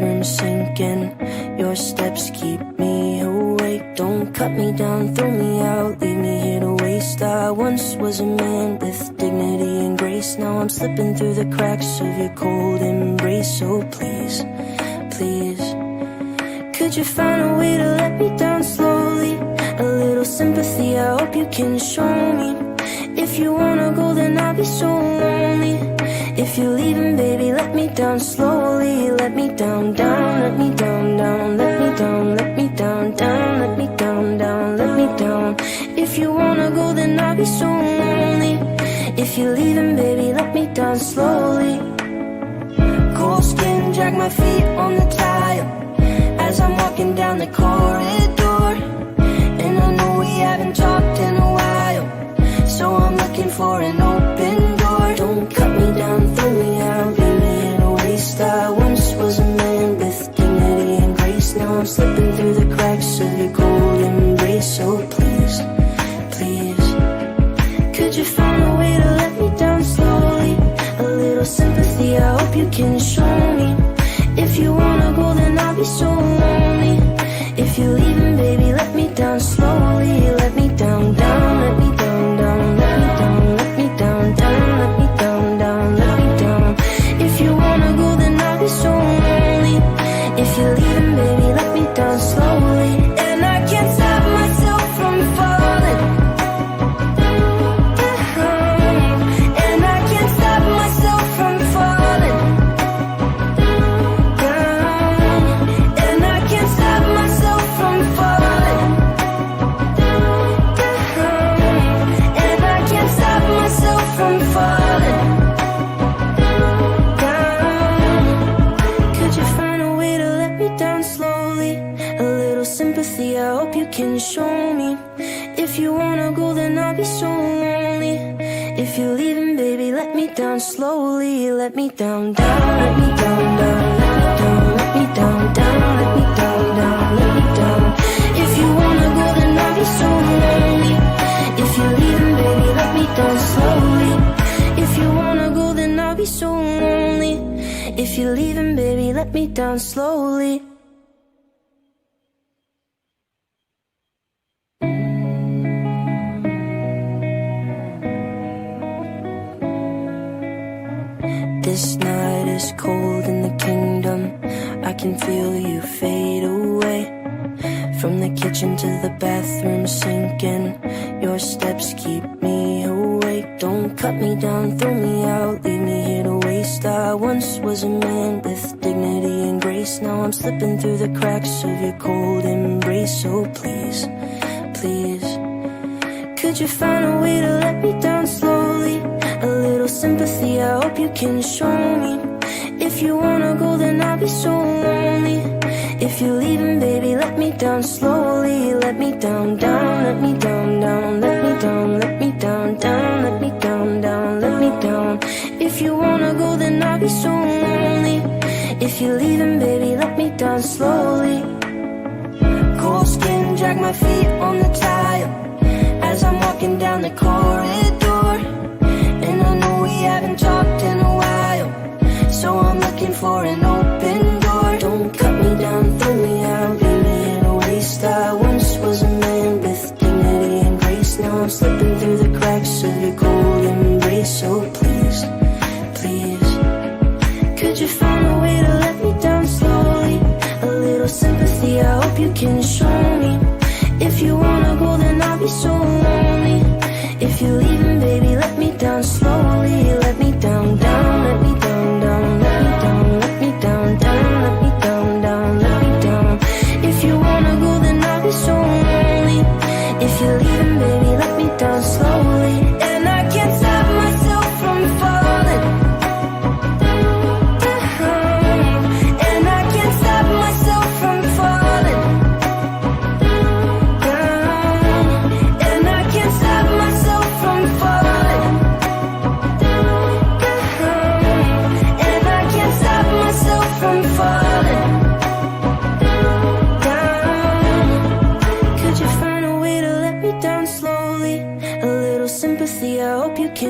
bathroom sinking. Your steps keep me awake. Don't cut me down, throw me out, leave me here to waste. I once was a man with dignity and grace. Now I'm slipping through the cracks of your cold embrace. So please, please, could you find a way to let me down slowly? A little sympathy, I hope you can show me. If you wanna go, then I'll be so lonely. If you're leaving, baby, let me down slowly. Let me down, down, let me down, down, let me down, let me down, down, let me down, down, let me down. If you wanna go, then I'll be so lonely. If you're leaving, baby, let me down slowly. Cold skin, drag my feet on the tile as I'm walking down the corridor. And I know we haven't talked in a while, so I'm looking for an open door. Don't cut me down, throw me out, leave me in a waste. I once was a man with dignity and grace. Now I'm slipping through the cracks of your cold embrace. So please, please, could you find a way to let me down slowly? A little sympathy, I hope you can show me. If you wanna go, then I'll be so lonely. If you're leaving, baby, let me down slowly. Let me down, down, let me down, down, let me down, let me down, down, let me down, down, let me down. If you wanna go, then I'll be so lonely. If you're leaving, baby, let me down slowly. And I can't stop myself from falling down. And I can't stop myself from falling down. And I can't stop myself from falling down. And I can't stop myself from falling down. Could you find a way to let me down slowly? A little sympathy, I hope you can show me. If you wanna go, then I'll be so lonely. If you're leaving, baby, let me down slowly. Let me down, down, let me down, down, let me down, let me down, down, let me down, down, let me down. If you wanna go, then I'll be so lonely. If you're leaving, baby, let me down slowly. If you wanna go, then I'll be so lonely. If you're leaving, baby, let me down slowly. This night is cold in the kingdom. I can feel you fade away. From the kitchen to the bathroom sinking. Your steps keep me awake. Don't cut me down, throw me out, leave me here to waste. I once was a man with dignity and grace. Now I'm slipping through the cracks of your cold embrace. So please, please, could you find a way to let me down slowly? A little sympathy, I hope you can show me. If you wanna go, then I'll be so lonely. If you're leaving, baby, let me down slowly. Let me down, down, let me down, down, let me down, let me down, down, let me down, down, let me down. If you wanna go, then I'll be so lonely. If you're leaving, baby, let me down slowly. Cold skin, drag my feet on the tile as I'm walking down the corridor. And I know we haven't talked in a while, so I'm looking for an open door. Don't cut me down, throw me out, leave me in a waste. I once was a man with dignity and grace. Now I'm slipping through the cracks of your cold embrace. So please, please, could you find a way to let me down slowly? A little sympathy, I hope you can show me. If you wanna go, then I'll be so lonely. If you're leaving, baby, let me down slowly. Let me down, down, let me down, down, let me down, let me down, down, let me down, down, let me down. If you wanna go, then I'll be so lonely. If you're leaving, baby, let me down slowly. And I can't stop myself from falling down. And I can't stop myself from falling down. And I can't stop myself from falling down. And I can't stop myself from falling down. Could you find a way to let me down slowly? A little sympathy, I hope you can